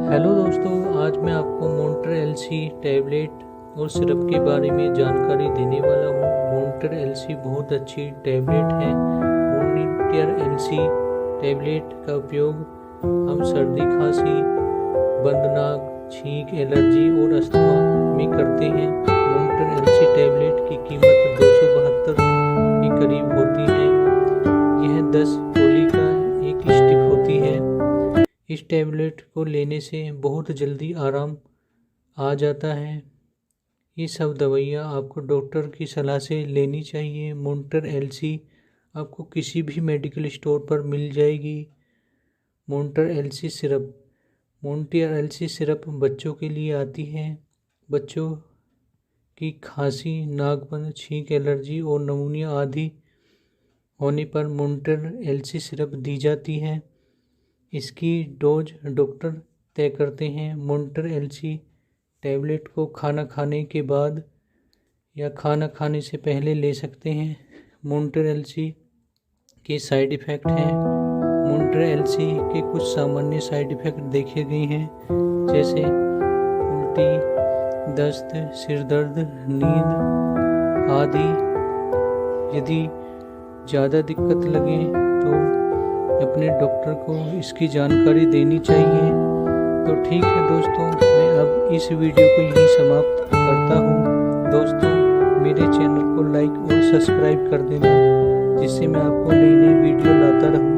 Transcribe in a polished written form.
Hello दोस्तों, आज मैं आपको मॉन्टर एलसी टैबलेट और सिरप के बारे में जानकारी देने वाला हूँ। मॉन्टर एलसी बहुत अच्छी टैबलेट है। मॉन्टर एलसी टैबलेट का उपयोग हम सर्दी, खांसी, बंद नाक, छींक, एलर्जी और अस्थमा में करते हैं। मॉन्टर एलसी टैबलेट की कीमत 272 के करीब होती है। यह 10 गोली का एक स्टिक होती है। इस टैबलेट को लेने से बहुत जल्दी आराम आ जाता है। ये सब दवाइयाँ आपको डॉक्टर की सलाह से लेनी चाहिए। मॉन्टर एलसी आपको किसी भी मेडिकल स्टोर पर मिल जाएगी। मॉन्टर एलसी सिरप, मॉन्टर एलसी सिरप बच्चों के लिए आती है। बच्चों की खांसी, नाकबंद, छींक, एलर्जी और निमोनिया आदि होने पर मॉन्टर एलसी सिरप दी जाती है। इसकी डोज डॉक्टर तय करते हैं। मॉन्टर एलसी टैबलेट को खाना खाने के बाद या खाना खाने से पहले ले सकते हैं। मॉन्टर एलसी के साइड इफ़ेक्ट हैं। मॉन्टर एलसी के कुछ सामान्य साइड इफ़ेक्ट देखे गए हैं, जैसे उल्टी, दस्त, सिर दर्द, नींद आदि। यदि ज़्यादा दिक्कत लगे तो अपने डॉक्टर को इसकी जानकारी देनी चाहिए। तो ठीक है दोस्तों, मैं अब इस वीडियो को यहीं समाप्त करता हूँ। दोस्तों, मेरे चैनल को लाइक और सब्सक्राइब कर देना, जिससे मैं आपको नई नई वीडियो लाता रहूँ।